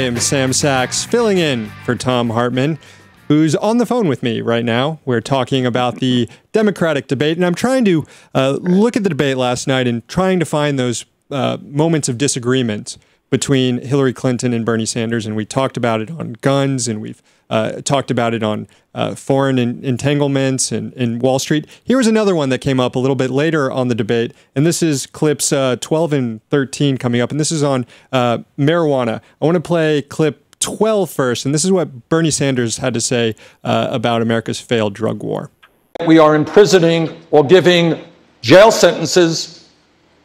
am Sam Sachs, filling in for Thom Hartmann, who's on the phone with me right now. We're talking about the Democratic debate, and I'm trying to look at the debate last night and trying to find those moments of disagreement between Hillary Clinton and Bernie Sanders, and we talked about it on guns, and we've talked about it on foreign entanglements and Wall Street. Here's another one that came up a little bit later on the debate, and this is clips 12 and 13 coming up, and this is on marijuana. I want to play clip 12 first, and this is what Bernie Sanders had to say about America's failed drug war. We are imprisoning or giving jail sentences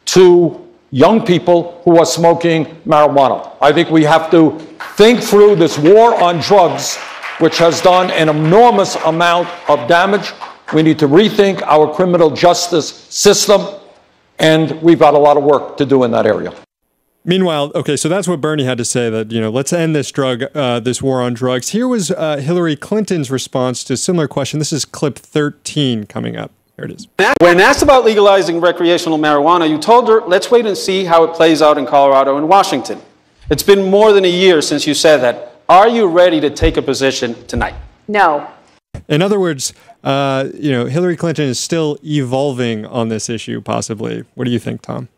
to young people who are smoking marijuana. I think we have to think through this war on drugs, which has done an enormous amount of damage. We need to rethink our criminal justice system, and we've got a lot of work to do in that area. Meanwhile, okay, so that's what Bernie had to say, that, let's end this this war on drugs. Here was Hillary Clinton's response to a similar question. This is clip 13 coming up. Here it is. When asked about legalizing recreational marijuana, you told her, let's wait and see how it plays out in Colorado and Washington. It's been more than a year since you said that. Are you ready to take a position tonight? No. In other words, Hillary Clinton is still evolving on this issue, possibly. What do you think, Tom?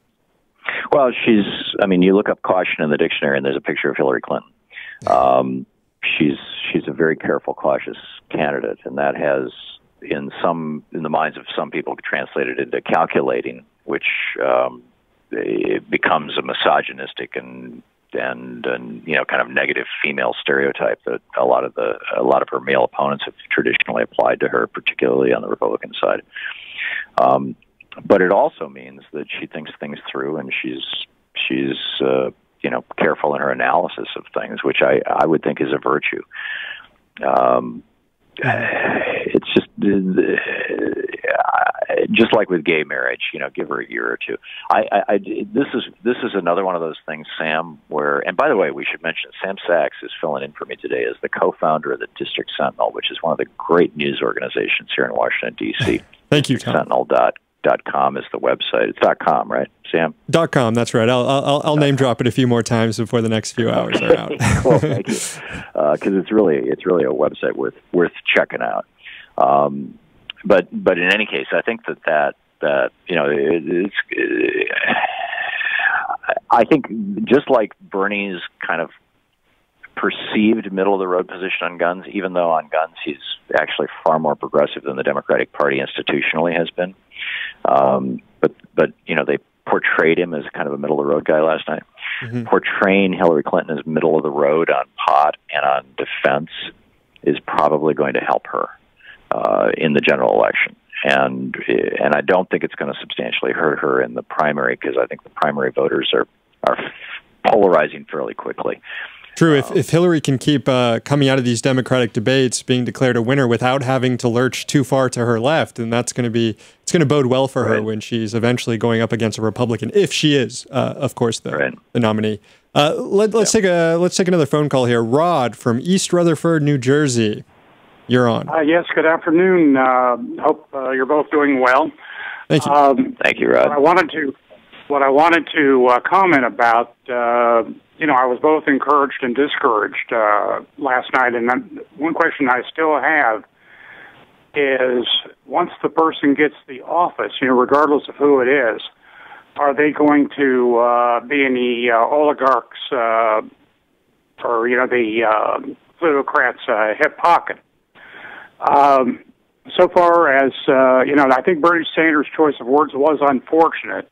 Well, you look up caution in the dictionary and there's a picture of Hillary Clinton. She's a very careful, cautious candidate, and that has, in the minds of some people, translated into calculating, which it becomes a misogynistic and kind of negative female stereotype that a lot of her male opponents have traditionally applied to her, particularly on the Republican side. But it also means that she thinks things through, and she's careful in her analysis of things, which I would think is a virtue. It's just like with gay marriage, give her a year or two. This is another one of those things, Sam, where, and by the way, we should mention Sam Sachs is filling in for me today as the co-founder of the District Sentinel, which is one of the great news organizations here in Washington, D.C. Thank you, Tom. Sentinel.com is the website. It's .com, right, Sam? .com, that's right. I'll name drop it a few more times before the next few hours are out. Cool, thank you. Because it's really a website worth checking out. But in any case, I think that I think just like Bernie's kind of perceived middle of the road position on guns, even though on guns he's actually far more progressive than the Democratic Party institutionally has been. But they portrayed him as kind of a middle of the road guy last night. Mm-hmm. Portraying Hillary Clinton as middle of the road on pot and on defense is probably going to help her in the general election. And I don't think it's going to substantially hurt her in the primary, because I think the primary voters are polarizing fairly quickly. True. If Hillary can keep coming out of these Democratic debates being declared a winner without having to lurch too far to her left, then it's going to bode well for her when she's eventually going up against a Republican, if she is, of course, the nominee. Let's take another phone call here. Rod from East Rutherford, New Jersey. You're on. Yes, good afternoon. Hope you're both doing well. Thank you. Thank you, Rod. What I wanted to comment about, I was both encouraged and discouraged last night, and one question I still have is, once the person gets the office, regardless of who it is, are they going to be any oligarchs or, the plutocrats' hip pocket? So far as, I think Bernie Sanders' choice of words was unfortunate,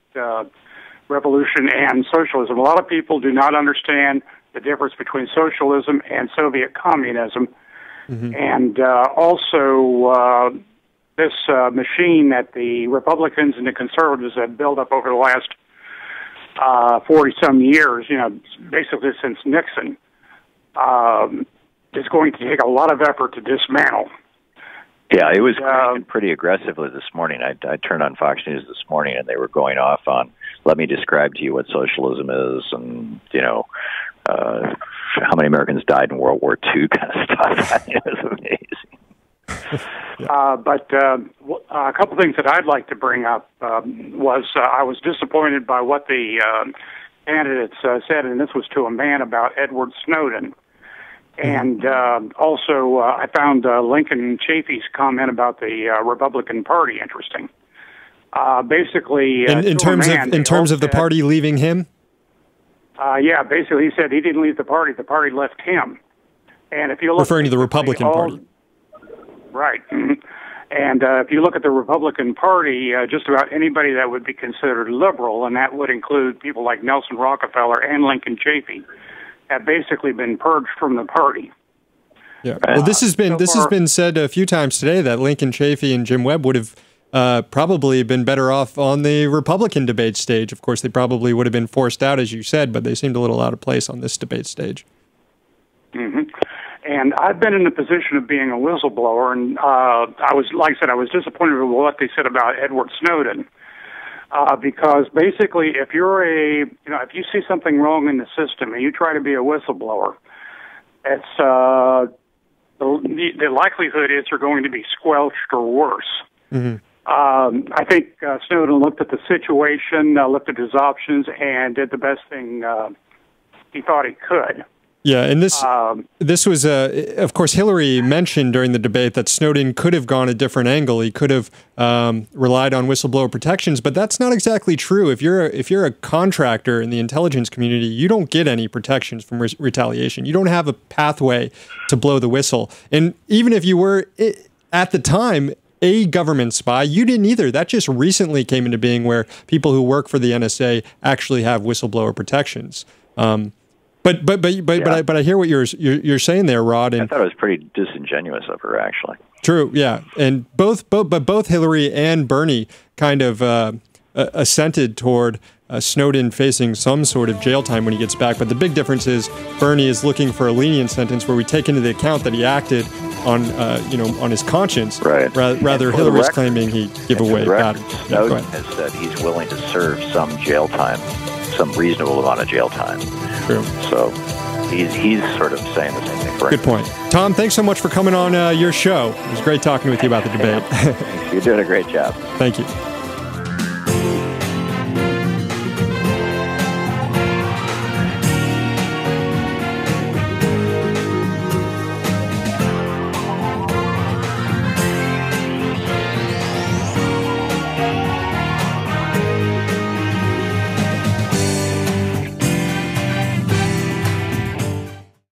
revolution and socialism. A lot of people do not understand the difference between socialism and Soviet communism. Mm-hmm. And also this machine that the Republicans and the conservatives have built up over the last 40-some years, basically since Nixon, is going to take a lot of effort to dismantle. Yeah, it was pretty aggressively this morning. I turned on Fox News this morning, and they were going off on, let me describe to you what socialism is, and, how many Americans died in World War II kind of stuff. It was amazing. But a couple things that I'd like to bring up was I was disappointed by what the candidates said, and this was to a man about Edward Snowden. And also, I found Lincoln Chafee's comment about the Republican Party interesting. Basically, in terms of the party leaving him. Yeah, basically, he said he didn't leave the party left him. And if you look referring to the Republican Party, right? And if you look at the Republican Party, just about anybody that would be considered liberal, and that would include people like Nelson Rockefeller and Lincoln Chafee, have basically been purged from the party. Yeah. Well, this has been said a few times today that Lincoln Chafee and Jim Webb would have probably been better off on the Republican debate stage. Of course, they probably would have been forced out, as you said, but they seemed a little out of place on this debate stage. Mm-hmm. And I've been in the position of being a whistleblower, and I was disappointed with what they said about Edward Snowden, because basically, if you see something wrong in the system and you try to be a whistleblower, it's the likelihood is you're going to be squelched or worse. Mm-hmm. I think Snowden looked at the situation, looked at his options, and did the best thing he thought he could. Yeah, and this was, of course, Hillary mentioned during the debate that Snowden could have gone a different angle. He could have relied on whistleblower protections, but that's not exactly true. If you're a contractor in the intelligence community, you don't get any protections from retaliation. You don't have a pathway to blow the whistle. And even if you were, at the time, a government spy, you didn't either. That just recently came into being, where people who work for the NSA actually have whistleblower protections. But I hear what you're saying there, Rod. And I thought it was pretty disingenuous of her, actually. True, yeah, and both Hillary and Bernie kind of assented toward Snowden facing some sort of jail time when he gets back. But the big difference is Bernie is looking for a lenient sentence where we take into the account that he acted on on his conscience. Right. Rather, Hillary's claiming he gave away bad. Snowden has said he's willing to serve some jail time, some reasonable amount of jail time. True. So he's sort of saying the same thing for him. Good point. Tom, thanks so much for coming on your show. It was great talking with you about the debate. Thanks. You're doing a great job. Thank you.